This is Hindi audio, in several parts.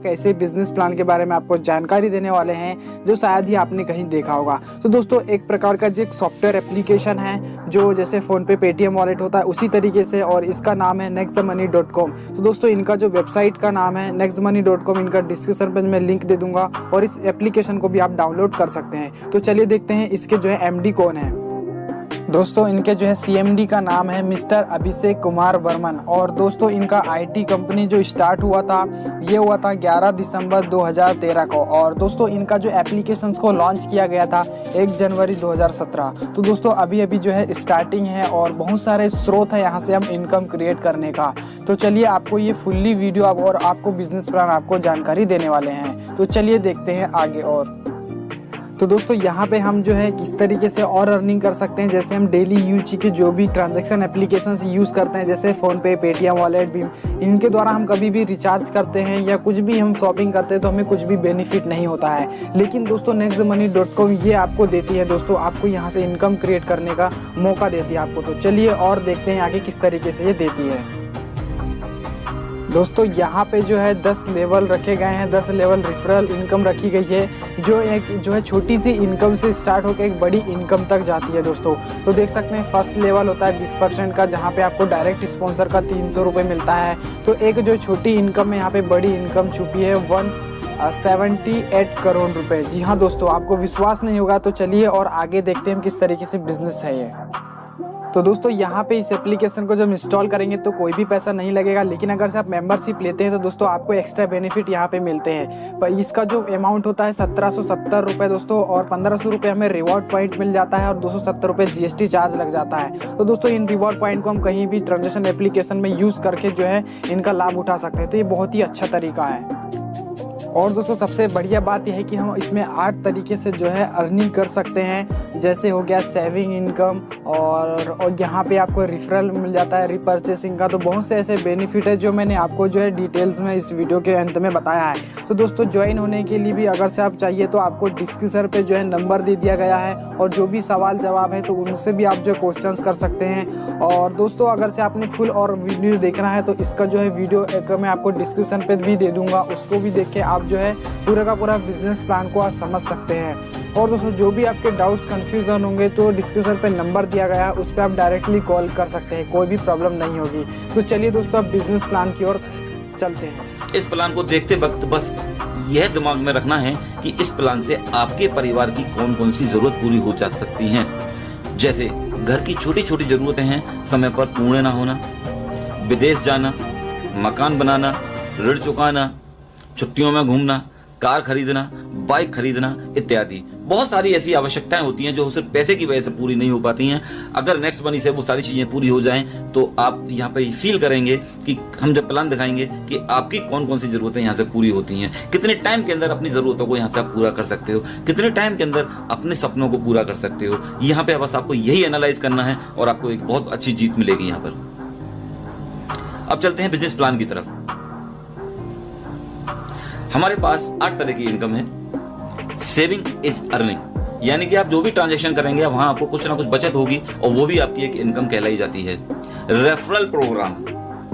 कैसे बिजनेस प्लान के बारे में आपको जानकारी देने वाले हैं जो शायद ही आपने कहीं देखा होगा। तो दोस्तों एक प्रकार का जो सॉफ्टवेयर एप्लीकेशन है जो जैसे फ़ोन पे पेटीएम वॉलेट होता है उसी तरीके से, और इसका नाम है nextmoney.com। तो दोस्तों इनका जो वेबसाइट का नाम है nextmoney.com, इनका डिस्क्रिप्शन पे मैं लिंक दे दूंगा और इस एप्लीकेशन को भी आप डाउनलोड कर सकते हैं। तो चलिए देखते हैं इसके जो है एमडी कौन है। दोस्तों इनके जो है सीएमडी का नाम है मिस्टर अभिषेक कुमार वर्मन, और दोस्तों इनका आईटी कंपनी जो स्टार्ट हुआ था ये हुआ था 11 दिसंबर 2013 को, और दोस्तों इनका जो एप्लीकेशंस को लॉन्च किया गया था 1 जनवरी 2017। तो दोस्तों अभी अभी जो है स्टार्टिंग है और बहुत सारे स्रोत है यहाँ से हम इनकम क्रिएट करने का। तो चलिए आपको ये फुल्ली वीडियो और आपको बिजनेस प्लान आपको जानकारी देने वाले हैं। तो चलिए देखते हैं आगे। और तो दोस्तों यहाँ पे हम जो है किस तरीके से और अर्निंग कर सकते हैं, जैसे हम डेली यूज के जो भी ट्रांजैक्शन एप्लीकेशंस यूज़ करते हैं जैसे फ़ोनपे, पेटीएम वॉलेट, भीम, इनके द्वारा हम कभी भी रिचार्ज करते हैं या कुछ भी हम शॉपिंग करते हैं तो हमें कुछ भी बेनिफिट नहीं होता है। लेकिन दोस्तों nextmoney.com ये आपको देती है, दोस्तों आपको यहाँ से इनकम क्रिएट करने का मौका देती है आपको। तो चलिए और देखते हैं आगे किस तरीके से ये देती है। दोस्तों यहाँ पे जो है 10 लेवल रखे गए हैं, 10 लेवल रेफरल इनकम रखी गई है जो है छोटी सी इनकम से स्टार्ट होकर एक बड़ी इनकम तक जाती है दोस्तों। तो देख सकते हैं फर्स्ट लेवल होता है 20% का, जहाँ पे आपको डायरेक्ट स्पॉन्सर का 300 रुपये मिलता है। तो एक जो छोटी इनकम है यहाँ पे बड़ी इनकम छुपी है 178 करोड़ रुपए। जी हाँ दोस्तों, आपको विश्वास नहीं होगा तो चलिए और आगे देखते हैं किस तरीके से बिजनेस है ये। तो दोस्तों यहाँ पे इस एप्लीकेशन को जब इंस्टॉल करेंगे तो कोई भी पैसा नहीं लगेगा, लेकिन अगर से आप मेंबरशिप लेते हैं तो दोस्तों आपको एक्स्ट्रा बेनिफिट यहाँ पे मिलते हैं। पर इसका जो अमाउंट होता है 1770 रुपये दोस्तों, और 1500 रुपये हमें रिवॉर्ड पॉइंट मिल जाता है और 270 रुपये जीएसटी चार्ज लग जाता है। तो दोस्तों इन रिवॉर्ड पॉइंट को हम कहीं भी ट्रांजेक्शन एप्लीकेशन में यूज़ करके जो है इनका लाभ उठा सकते हैं। तो ये बहुत ही अच्छा तरीका है। और दोस्तों सबसे बढ़िया बात यह है कि हम इसमें 8 तरीके से जो है अर्निंग कर सकते हैं, जैसे हो गया सेविंग इनकम, और यहाँ पे आपको रिफरल मिल जाता है रिपर्चेसिंग का। तो बहुत से ऐसे बेनिफिट है जो मैंने आपको जो है डिटेल्स में इस वीडियो के अंत में बताया है। तो दोस्तों ज्वाइन होने के लिए भी अगर से आप चाहिए तो आपको डिस्क्रिप्शन पे जो है नंबर दे दिया गया है, और जो भी सवाल जवाब है तो उनसे भी आप जो क्वेश्चंस कर सकते हैं। और दोस्तों अगर से आपने फुल और वीडियो देखना है तो इसका जो है वीडियो एक मैं आपको डिस्क्रिप्शन पे भी दे दूंगा, उसको भी देख के आप जो है पूरा का पूरा बिजनेस प्लान को आप समझ सकते हैं। और दोस्तों जो भी आपके डाउट्स कंफ्यूजन होंगे तो डिस्क्रिप्शन पे नंबर दिया गया है, उस पर आप डायरेक्टली कॉल कर सकते हैं, कोई भी प्रॉब्लम नहीं होगी। तो चलिए दोस्तों अब बिजनेस प्लान की ओर चलते हैं। इस प्लान को देखते वक्त बस यह दिमाग में रखना है कि इस प्लान से आपके परिवार की कौन कौन सी जरूरत पूरी हो जा सकती हैं। जैसे घर की छोटी छोटी जरूरतें हैं, समय पर पूर्ण ना होना, विदेश जाना, मकान बनाना, ऋण चुकाना, छुट्टियों में घूमना, कार खरीदना, बाइक खरीदना इत्यादि। बहुत सारी ऐसी आवश्यकताएं होती हैं जो सिर्फ पैसे की वजह से पूरी नहीं हो पाती हैं। अगर नेक्स्ट मनी से वो सारी चीजें पूरी हो जाएं तो आप यहाँ पे फील करेंगे कि हम जब प्लान दिखाएंगे कि आपकी कौन कौन सी जरूरतें यहाँ से पूरी होती हैं, कितने टाइम के अंदर अपनी जरूरतों को यहाँ से आप पूरा कर सकते हो, कितने टाइम के अंदर अपने सपनों को पूरा कर सकते हो। यहाँ पे बस आपको यही एनालाइज करना है और आपको एक बहुत अच्छी जीत मिलेगी यहाँ पर। अब चलते हैं बिजनेस प्लान की तरफ। हमारे पास 8 तरह की इनकम है। सेविंग इज अर्निंग, यानी कि आप जो भी ट्रांजैक्शन करेंगे वहां आपको कुछ ना कुछ बचत होगी और वो भी आपकी एक इनकम कहलाई जाती है। रेफरल प्रोग्राम,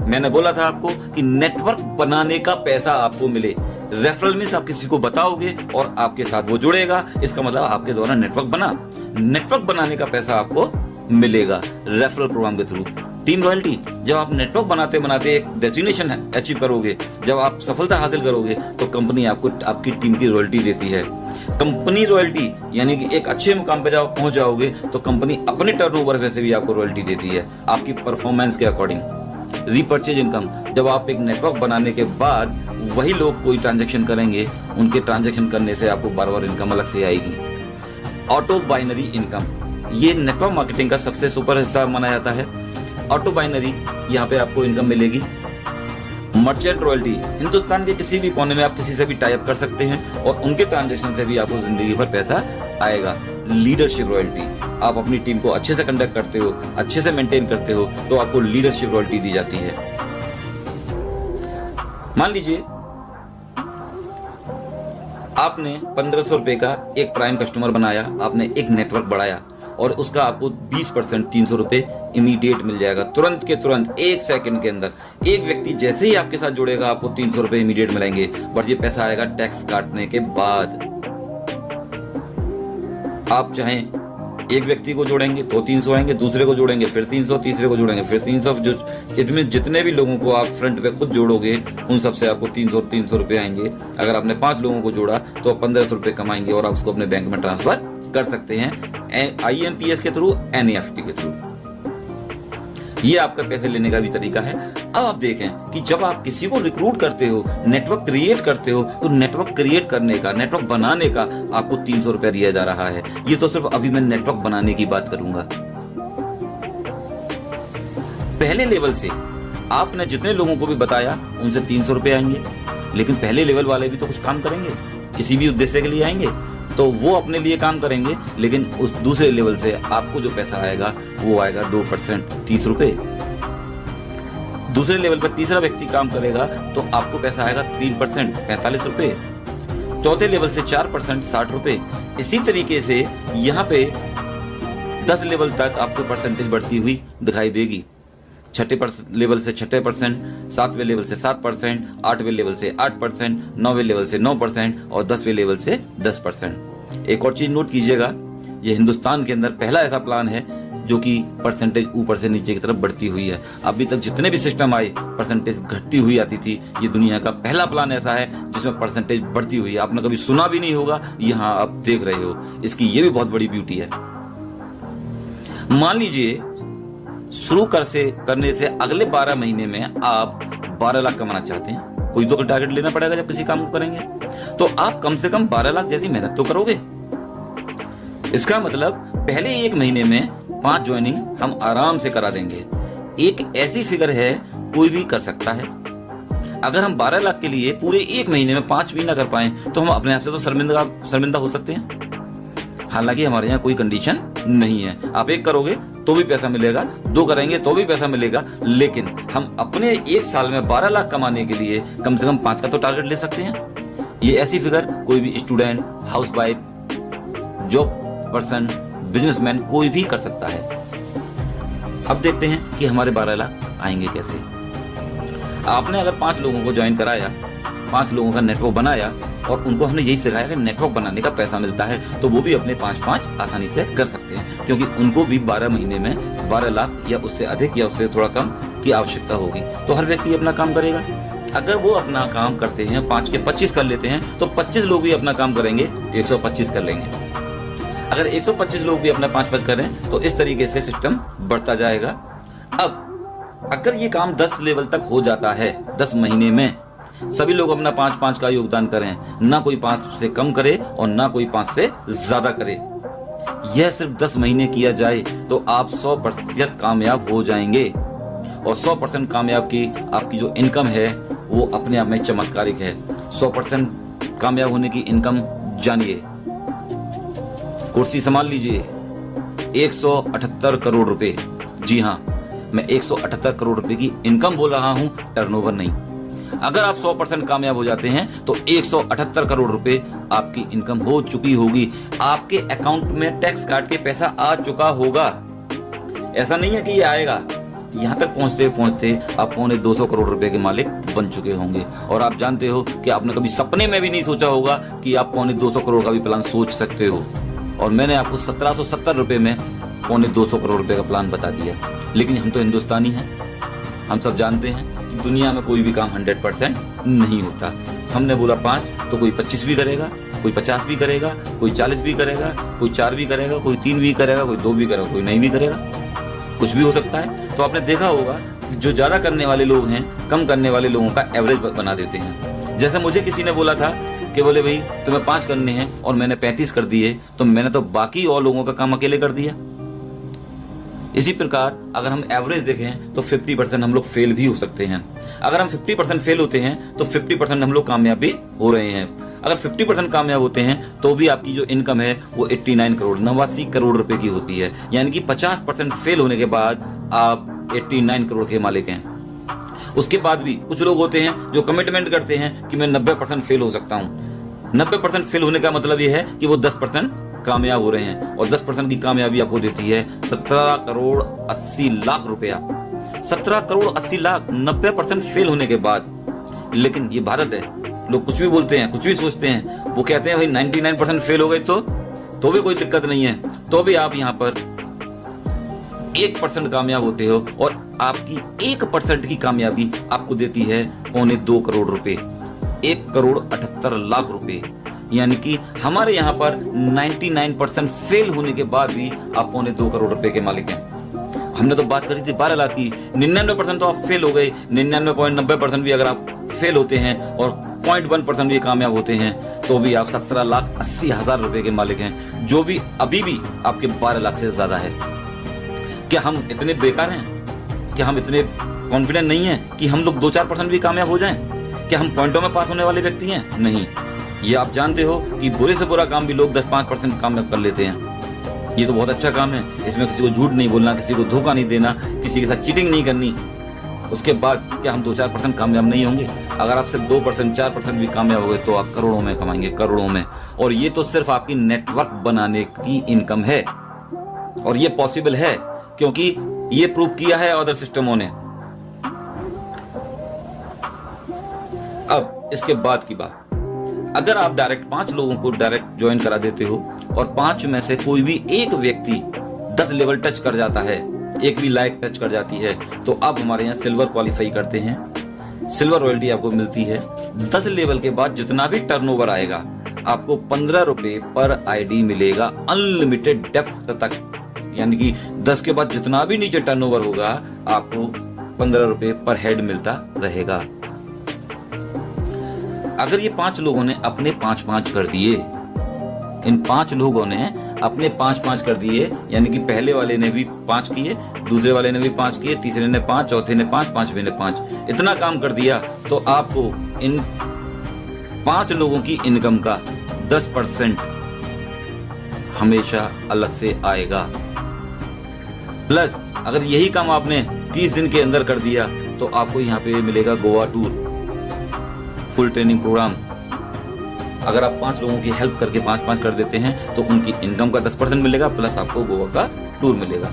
मैंने बोला था आपको कि नेटवर्क बनाने का पैसा आपको मिले। रेफरल मींस आप किसी को बताओगे और आपके साथ वो जुड़ेगा, इसका मतलब आपके द्वारा नेटवर्क बना, नेटवर्क बनाने का पैसा आपको मिलेगा रेफरल प्रोग्राम के थ्रू। टीम रॉयल्टी, जब आप नेटवर्क बनाते बनाते एक डेस्टिनेशन अचीव करोगे, जब आप सफलता हासिल करोगे तो कंपनी आपको आपकी टीम की रॉयल्टी देती है। कंपनी रॉयल्टी यानी कि एक अच्छे मुकाम पे जब पहुंच जाओगे तो कंपनी अपने टर्नओवर में से भी आपको रॉयल्टी देती है आपकी परफॉर्मेंस के अकॉर्डिंग। रिपर्चेज इनकम, जब आप एक नेटवर्क बनाने के बाद वही लोग कोई ट्रांजेक्शन करेंगे, उनके ट्रांजेक्शन करने से आपको बार बार इनकम अलग से आएगी। ऑटो बाइनरी इनकम, ये नेटवर्क मार्केटिंग का सबसे सुपर हिस्सा माना जाता है। ऑटो बाइनरी, यहाँ पे आपको इनकम मिलेगी। मर्चेंट रॉयल्टी, हिंदुस्तान के किसी भी कोने में आप किसी से भी टाई अप कर सकते हैं और उनके ट्रांजैक्शन से भी आपको जिंदगी भर पैसा आएगा। लीडरशिप रॉयल्टी, आप अपनी टीम को अच्छे से कंडक्ट करते हो, अच्छे से मेंटेन करते हो तो आपको लीडरशिप रॉयल्टी दी जाती है। मान लीजिए आपने 1500 रुपए का एक प्राइम कस्टमर बनाया, आपने एक नेटवर्क बढ़ाया और उसका आपको 20% 300 रुपए इमीडिएट मिल जाएगा, तुरंत के तुरंत, 1 सेकंड के अंदर। एक व्यक्ति जैसे ही आपके साथ जुड़ेगा आपको 300 रुपए इमीडिएट मिलेंगे, बट ये पैसा आएगा टैक्स काटने के बाद। आप चाहें एक व्यक्ति को जोड़ेंगे तो 300 आएंगे, दूसरे को जोड़ेंगे फिर 300, तीसरे को जोड़ेंगे फिर 300, जो इसमें जितने भी लोगों को आप फ्रंट पे खुद जोड़ोगे उन सबसे आपको 300 रुपए आएंगे। अगर आपने 5 लोगों को जोड़ा तो 1500 रुपए कमाएंगे और आप उसको अपने बैंक में ट्रांसफर कर सकते हैं IMPS के थ्रू, NEFT के थ्रू। ये आपका पैसे लेने का भी तरीका है। अब आप देखें कि जब आप किसी को रिक्रूट करते हो, नेटवर्क क्रिएट करते हो, तो नेटवर्क क्रिएट करने का, नेटवर्क बनाने का आपको 300 रुपया दिया जा रहा है। ये तो सिर्फ अभी मैं नेटवर्क बनाने की बात करूंगा। पहले लेवल से आपने जितने लोगों को भी बताया उनसे 300 रुपए आएंगे, लेकिन पहले लेवल वाले भी तो कुछ काम करेंगे, किसी भी उद्देश्य के लिए आएंगे, तो वो अपने लिए काम करेंगे, लेकिन उस दूसरे लेवल से आपको जो पैसा आएगा वो आएगा 2%, 30 रुपए। दूसरे लेवल पर तीसरा व्यक्ति काम करेगा तो आपको पैसा आएगा 3%, 45 रुपए। चौथे लेवल से 4%, 60 रुपए। इसी तरीके से यहाँ पे 10 लेवल तक आपको परसेंटेज बढ़ती हुई दिखाई देगी। छठे लेवल से 6%, 7वें लेवल से 7%, 8वें लेवल से 8%, 9वें लेवल से 9% और 10वें लेवल से 10%। एक और चीज नोट कीजिएगा, ये हिंदुस्तान के अंदर पहला ऐसा प्लान है जो कि परसेंटेज ऊपर से नीचे की तरफ बढ़ती हुई है। अभी तक जितने भी सिस्टम आए परसेंटेज घटती हुई आती थी, ये दुनिया का पहला प्लान ऐसा है जिसमें परसेंटेज बढ़ती हुई है। आपने कभी सुना भी नहीं होगा, यहाँ आप देख रहे हो। इसकी ये भी बहुत बड़ी ब्यूटी है। मान लीजिए शुरू करने से अगले 12 महीने में आप 12 लाख कमाना चाहते हैं। कोई तो टारगेट लेना पड़ेगा जब किसी काम को करेंगे, तो आप कम से कम 12 लाख जैसी मेहनत तो करोगे। इसका मतलब पहले 1 महीने में 5 ज्वाइनिंग हम आराम से करा देंगे। एक ऐसी फिगर है कोई भी कर सकता है। अगर हम 12 लाख के लिए पूरे 1 महीने में 5 भी ना कर पाए तो हम अपने आप से तो शर्मिंदा हो सकते हैं। हालांकि हमारे यहाँ कोई कंडीशन नहीं है, आप 1 करोगे तो भी पैसा मिलेगा, 2 करेंगे तो भी पैसा मिलेगा, लेकिन हम अपने 1 साल में 12 लाख कमाने के लिए कम से कम 5 का तो टारगेट ले सकते हैं। ये ऐसी फिगर कोई भी student, housewife, job person, businessman कोई भी कर सकता है। अब देखते हैं कि हमारे 12 लाख आएंगे कैसे। आपने अगर 5 लोगों को ज्वाइन कराया, 5 लोगों का नेटवर्क बनाया और उनको हमने यही सिखाया कि नेटवर्क बनाने का पैसा मिलता है, तो वो भी अपने 5-5 आसानी से कर सकते हैं, क्योंकि उनको भी 12 महीने में 12 लाख या उससे अधिक या उससे थोड़ा कम की आवश्यकता होगी। तो हर व्यक्ति अपना काम करेगा। अगर वो अपना काम करते हैं, 5 के 25 कर लेते हैं, तो 25 लोग भी अपना काम करेंगे, 125 कर लेंगे। अगर 125 लोग भी अपना 5-5 करें तो इस तरीके से सिस्टम बढ़ता जाएगा। अब अगर ये काम 10 लेवल तक हो जाता है, 10 महीने में सभी लोग अपना 5-5 का योगदान करें, ना कोई 5 से कम करे और ना कोई 5 से ज्यादा करे, यह सिर्फ 10 महीने किया जाए तो आप 100% कामयाब हो जाएंगे। और 100% कामयाब की आपकी जो इनकम है वो अपने आप में चमत्कारिक है। 100% कामयाब होने की इनकम जानिए, कुर्सी संभाल लीजिए, 178 करोड़ रुपए। जी हाँ, मैं 178 करोड़ रुपए की इनकम बोल रहा हूं, टर्नओवर नहीं। अगर आप 100% कामयाब हो जाते हैं तो 178 करोड़ रुपए आपकी इनकम हो चुकी होगी। आपके अकाउंट में टैक्स काट के पैसा आ चुका होगा। ऐसा नहीं है कि ये आएगा, यहाँ तक पहुंचते पहुंचते आप 250 करोड़ रुपए के मालिक बन चुके होंगे। और आप जानते हो कि आपने कभी सपने में भी नहीं सोचा होगा कि आप 250 करोड़ का भी प्लान सोच सकते हो। और मैंने आपको 1770 रुपए में 250 करोड़ रुपए का प्लान बता दिया। लेकिन हम तो हिंदुस्तानी हैं, हम सब जानते हैं कि दुनिया में कोई भी काम 100% नहीं होता। हमने बोला 5 तो कोई 25 भी करेगा, कोई 50 भी करेगा, कोई 40 भी करेगा, कोई 4 भी करेगा, कोई 3 भी करेगा, कोई 2 भी करेगा, कोई नहीं भी करेगा, कुछ भी हो सकता है। तो आपने देखा होगा जो ज्यादा करने वाले लोग हैं कम करने वाले लोगों का एवरेज बना देते हैं। जैसे मुझे किसी ने बोला था कि बोले भाई तुम्हें 5 करने हैं और मैंने 35 कर दिए, तो मैंने तो बाकी और लोगों का काम अकेले कर दिया। इसी प्रकार अगर हम एवरेज देखें तो 50% हम लोग फेल भी हो सकते हैं। अगर हम 50% फेल होते हैं तो 50% हम लोग कामयाब भी हो रहे हैं। अगर 50% कामयाब होते हैं तो भी आपकी जो इनकम है वो 89 करोड़ रुपए की होती है। यानी कि 50% फेल होने के बाद आप 89 करोड़ के मालिक हैं। उसके बाद भी कुछ लोग होते हैं जो कमिटमेंट करते हैं कि मैं 90% फेल हो सकता हूं। 90% फेल होने का मतलब यह है कि वो 10% कामयाब हो रहे हैं और 10% की कामयाबी आपको देती है 17 करोड़ 80 लाख रुपया। 17 करोड़ 80 लाख, 90% फेल होने के बाद। लेकिन ये भारत है, लोग कुछ भी बोलते हैं, कुछ भी सोचते हैं। वो कहते हैं भाई 99% फेल हो गए तो भी कोई दिक्कत नहीं है, तो भी आप यहाँ पर 1% कामयाब होते हो और आपकी 1% की कामयाबी आपको देती है 2.25 करोड़ रुपए, 1 करोड़ 78 लाख रुपए। यानी कि हमारे यहाँ पर 99% फेल होने के बाद भी आप 2.25 करोड़ रुपए के मालिक हैं। हमने तो बात करी थी 12 लाख की, 99% तो आप फेल हो गए, 99.90% भी अगर आप फेल होते हैं और 0.1% भी कामयाब होते हैं तो भी आप 17,80,000 रुपए के मालिक हैं, जो भी अभी भी आपके 12 लाख से ज्यादा है। क्या हम इतने बेकार हैं? क्या हम इतने कॉन्फिडेंट नहीं हैं कि हम लोग 2-4% भी कामयाब हो जाएं? क्या हम पॉइंटों में पास होने वाले व्यक्ति हैं? नहीं। ये आप जानते हो कि बुरे से बुरा काम भी लोग 10-5% कामयाब कर लेते हैं। ये तो बहुत अच्छा काम है, इसमें किसी को झूठ नहीं बोलना, किसी को धोखा नहीं देना, किसी के साथ चीटिंग नहीं करनी। उसके बाद क्या हम 2-4% कामयाब नहीं होंगे? अगर आप सिर्फ 2%, 4% भी कामयाब हो गए तो आप करोड़ों में कमाएंगे, करोड़ों में। और ये तो सिर्फ आपकी नेटवर्क बनाने की इनकम है और ये पॉसिबल है क्योंकि ये प्रूव किया है अदर सिस्टमों ने। अब इसके बाद की बात, अगर आप डायरेक्ट 5 लोगों को डायरेक्ट ज्वाइन करा देते हो और 5 में से कोई भी एक व्यक्ति 10 लेवल टच कर जाता है, एक भी लाइक टच कर जाती है, तो आप हमारे यहाँ सिल्वर क्वालिफाई करते हैं, सिल्वर रॉयल्टी आपको मिलती है। 10 लेवल के बाद जितना भी टर्नओवर आएगा आपको 15 रुपए पर आईडी मिलेगा, अनलिमिटेड डेप्थ तक। यानी कि 10 के बाद जितना भी नीचे टर्नओवर होगा आपको 15 रुपए पर हेड मिलता रहेगा। अगर ये 5 लोगों ने अपने 5-5 कर दिए, इन 5 लोगों ने अपने 5-5 कर दिए, यानी कि पहले वाले ने भी 5 किए, दूसरे वाले ने भी 5 किए, तीसरे ने 5, चौथे ने 5, 5वें ने 5, इतना काम कर दिया तो आपको इन 5 लोगों की इनकम का 10% हमेशा अलग से आएगा। प्लस अगर यही काम आपने 30 दिन के अंदर कर दिया तो आपको यहाँ पे मिलेगा Goa tour, full training program. अगर आप 5 लोगों की हेल्प करके 5-5 कर देते हैं तो उनकी इनकम का 10% मिलेगा, प्लस आपको गोवा का टूर मिलेगा।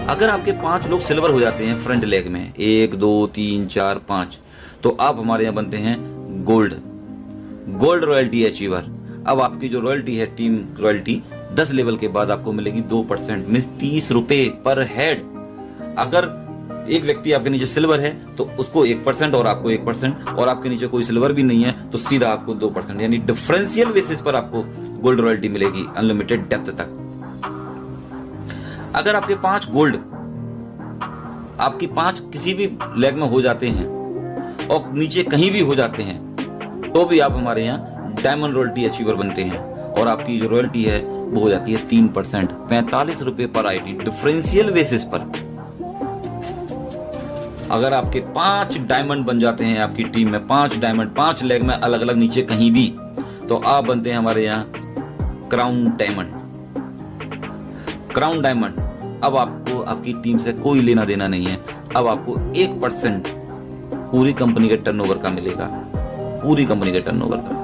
अगर आपके 5 लोग सिल्वर हो जाते हैं फ्रंट लेग में, 1, 2, 3, 4, 5, तो आप हमारे यहाँ बनते हैं गोल्ड रॉयल्टी अचीवर। अब आपकी जो रॉयल्टी है, टीम रॉयल्टी, 10 लेवल के बाद आपको मिलेगी 2%, मींस 30 रुपए पर हेड। अगर एक व्यक्ति आपके नीचे सिल्वर है तो उसको 1% और आपको 1%, और आपके नीचे कोई सिल्वर भी नहीं है तो सीधा आपको 2%, यानी डिफरेंशियल बेसिस पर आपको गोल्ड रॉयल्टी मिलेगी अनलिमिटेड डेप्थ तक। अगर आपके 5 गोल्ड, आपकी 5 किसी भी लेग में हो जाते हैं और नीचे कहीं भी हो जाते हैं तो भी आप हमारे यहाँ डायमंड रॉयल्टी अचीवर बनते हैं और आपकी जो रॉयल्टी है वो हो जाती है 3%, 45 रुपए पर आईडी, डिफरेंशियल बेसिस पर। अगर आपके 5 डायमंड बन जाते हैं आपकी टीम में, 5 डायमंड 5 लेग में अलग अलग नीचे कहीं भी, तो आप बनते हैं हमारे यहाँ क्राउन डायमंड। अब आपको आपकी टीम से कोई लेना देना नहीं है, अब आपको 1% पूरी कंपनी के टर्नओवर का मिलेगा, पूरी कंपनी के टर्नओवर का।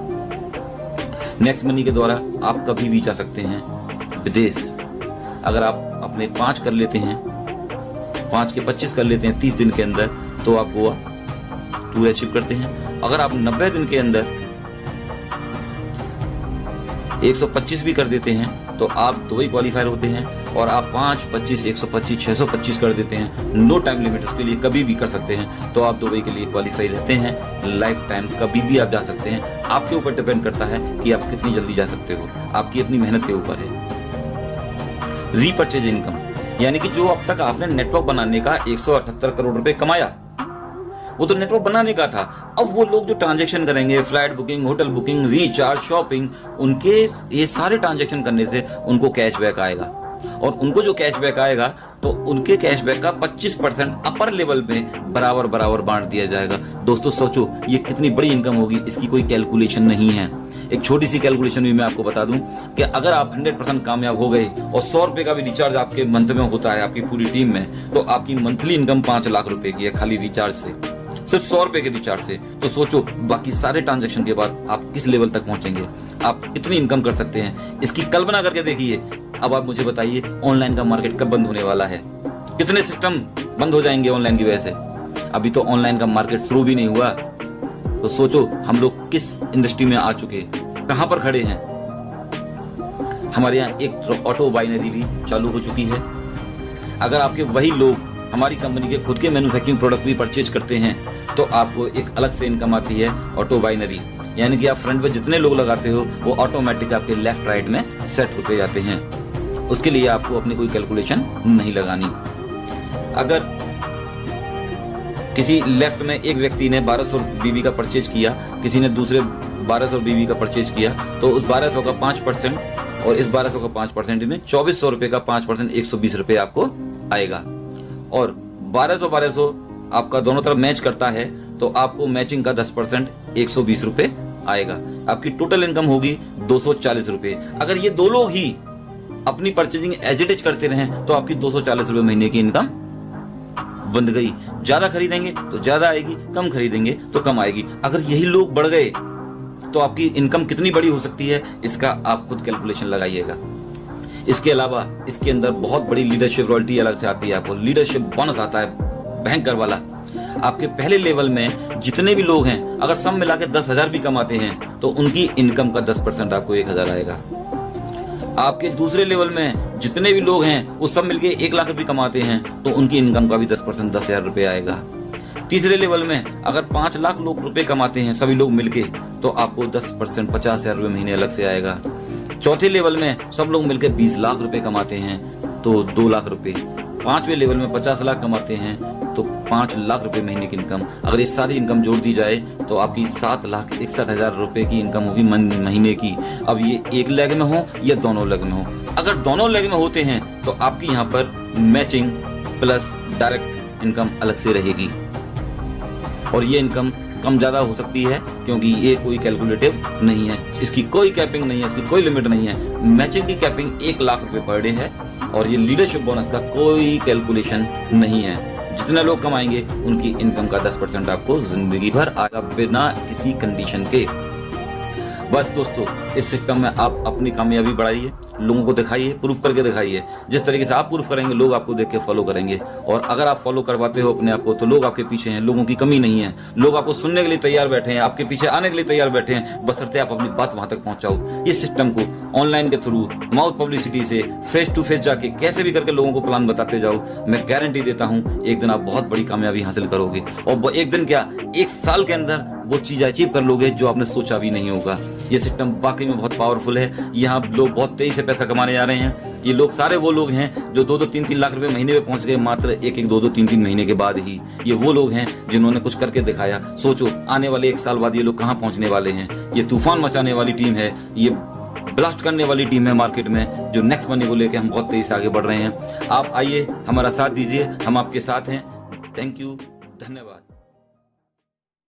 नेक्स्ट मनी के द्वारा आप कभी भी जा सकते हैं विदेश। अगर आप अपने 5 कर लेते हैं, 5 के 25 कर लेते हैं 30 दिन के अंदर, तो आप गोवा टूर अचीव करते हैं। अगर आप 90 दिन के अंदर 125 भी कर देते हैं तो आप दुबई क्वालिफायर होते हैं। और आप 5, 25, 125, 625 कर देते हैं, नो टाइम लिमिट, उसके लिए कभी भी कर सकते हैं, तो आप दुबई के लिए क्वालिफाई रहते हैं। लाइफ टाइम कभी भी आप जा सकते हैं, आपके ऊपर डिपेंड करता है कि आप कितनी जल्दी जा सकते हो, आपकी अपनी मेहनत के ऊपर है। रीपर्चेज इनकम, यानी कि जो अब तक आपने नेटवर्क बनाने का 178 करोड़ रुपए कमाया, वो तो नेटवर्क बनाने का था। अब वो लोग जो ट्रांजैक्शन करेंगे, flight booking, hotel booking, recharge, shopping, उनके ये सारे ट्रांजैक्शन करने से उनको कैशबैक आएगा, और उनको जो कैशबैक आएगा तो उनके कैशबैक का 25% अपर लेवल में बराबर बांट दिया जाएगा। दोस्तों सोचो ये कितनी बड़ी इनकम होगी, इसकी कोई कैलकुलेशन नहीं है। एक छोटी सी कैलकुलेशन भी मैं आपको बता दूं कि अगर आप 100% कामयाब हो गए और 100 रुपए का भी रिचार्ज आपके मंथ में होता है आपकी पूरी टीम में, तो आपकी मंथली इनकम 5 लाख रुपए की है खाली रिचार्ज से। सिर्फ 100 रुपए के रिचार्ज से। तो सोचो बाकी सारे ट्रांजैक्शन के बाद आप किस लेवल तक पहुंचेंगे, आप कितनी इनकम कर सकते हैं, इसकी कल्पना करके देखिए। अब आप मुझे बताइए ऑनलाइन का मार्केट कब बंद होने वाला है, कितने सिस्टम बंद हो जाएंगे ऑनलाइन की वजह से। अभी तो ऑनलाइन का मार्केट शुरू भी नहीं हुआ। तो सोचो हम लोग किस इंडस्ट्री में आ चुके, कहां पर खड़े हैं। हमारे यहाँ एक ऑटो बाइनरी भी चालू हो चुकी है। अगर आपके वही लोग हमारी कंपनी के खुद के मैन्युफैक्चरिंग प्रोडक्ट भी परचेज करते हैं तो आपको एक अलग से इनकम आती है ऑटो बाइनरी, यानी कि आप फ्रंट पे जितने लोग लगाते हो वो ऑटोमेटिक आपके लेफ्ट राइट में सेट होते जाते हैं। उसके लिए आपको अपनी कोई कैलकुलेशन नहीं लगानी। अगर किसी लेफ्ट में एक व्यक्ति ने 1200 बीबी का परचेज किया, किसी ने दूसरे 1200 बीबी का परचेज किया, तो उस 1200 का 5% और इस 1200 का 5% में 2400 रुपए का 5% 120 रुपए आपको आएगा। और 1200 आपका दोनों तरफ मैच करता है तो आपको मैचिंग का 10% 120 रुपए आएगा। आपकी टोटल इनकम होगी 240 रुपए। अगर ये दो लोग ही अपनी परचेजिंग एज इट इज करते रहें तो आपकी 240 रुपए महीने की इनकम बन गई। ज्यादा खरीदेंगे तो ज्यादा आएगी, कम खरीदेंगे तो कम आएगी। अगर यही लोग बढ़ गए तो आपकी इनकम कितनी बड़ी हो सकती है, इसका आप खुद कैलकुलेशन लगाइएगा। इसके अलावा इसके अंदर बहुत बड़ी लीडरशिप रॉयल्टी अलग से आती है। आपको लीडरशिप बोनस आता है भयंकर वाला। आपके पहले लेवल में जितने भी लोग हैं अगर सब मिला के 10,000 भी कमाते हैं तो उनकी इनकम का 10% आपको 1,000 आएगा। आपके दूसरे लेवल में जितने भी लोग हैं वो सब मिलके 1 लाख रुपए कमाते हैं तो उनकी इनकम का भी 10% 10,000 रुपए आएगा। तीसरे लेवल में अगर 5 लाख लोग रुपए कमाते हैं सभी लोग मिलके तो आपको 10% 50,000 रुपए महीने अलग से आएगा। चौथे लेवल में सब लोग मिलकर 20 लाख रुपए कमाते हैं तो 2 लाख रुपए। पांचवें लेवल में 50 लाख कमाते हैं तो 5 लाख रुपए महीने की इनकम। अगर ये सारी इनकम जोड़ दी जाए तो आपकी 7,61,000 रुपए की इनकम होगी महीने की। अब ये एक लेग में हो या दोनों लेग में हो। अगर दोनों लेग में होते हैं तो आपकी यहाँ पर मैचिंग प्लस डायरेक्ट इनकम अलग से रहेगी और ये इनकम कम ज्यादा हो सकती है क्योंकि ये कोई कैलकुलेटिव नहीं है, इसकी कोई कैपिंग नहीं है, इसकी कोई लिमिट नहीं है। मैचिंग की कैपिंग 1 लाख रुपए पर डे है और ये लीडरशिप बोनस का कोई कैलकुलेशन नहीं है। जितने लोग कमाएंगे उनकी इनकम का 10% आपको जिंदगी भर आएगा बिना किसी कंडीशन के। बस दोस्तों इस सिस्टम में आप अपनी कामयाबी बढ़ाइए, लोगों को दिखाइए, प्रूफ करके दिखाइए। जिस तरीके से आप प्रूफ करेंगे लोग आपको देख के फॉलो करेंगे और अगर आप फॉलो करवाते हो अपने आप को तो लोग आपके पीछे हैं, लोगों की कमी नहीं है। लोग आपको सुनने के लिए तैयार बैठे हैं, आपके पीछे आने के लिए तैयार बैठे हैं, बशर्ते आप अपनी बात वहां तक पहुंचाओ। इस सिस्टम को ऑनलाइन के थ्रू माउथ पब्लिसिटी से फेस टू फेस जाके कैसे भी करके लोगों को प्लान बताते जाओ। मैं गारंटी देता हूं एक दिन आप बहुत बड़ी कामयाबी हासिल करोगे और एक दिन क्या 1 साल के अंदर वो चीज अचीव कर लोगे जो आपने सोचा भी नहीं होगा। ये सिस्टम वाकई में बहुत पावरफुल है। यहाँ लोग बहुत तेजी से पैसा कमाने जा रहे हैं। ये लोग सारे वो लोग हैं जो 2-2, 3-3 लाख रुपए महीने में पहुंच गए मात्र 1-1, 2-2, 3-3 महीने के बाद ही। ये वो लोग हैं जिन्होंने कुछ करके दिखाया। सोचो आने वाले 1 साल बाद ये लोग कहाँ पहुंचने वाले हैं। ये तूफान मचाने वाली टीम है, ये ब्लास्ट करने वाली टीम है मार्केट में, जो नेक्स्ट मनी को लेकर हम बहुत तेजी से आगे बढ़ रहे हैं। आप आइए हमारा साथ दीजिए, हम आपके साथ हैं। थैंक यू, धन्यवाद।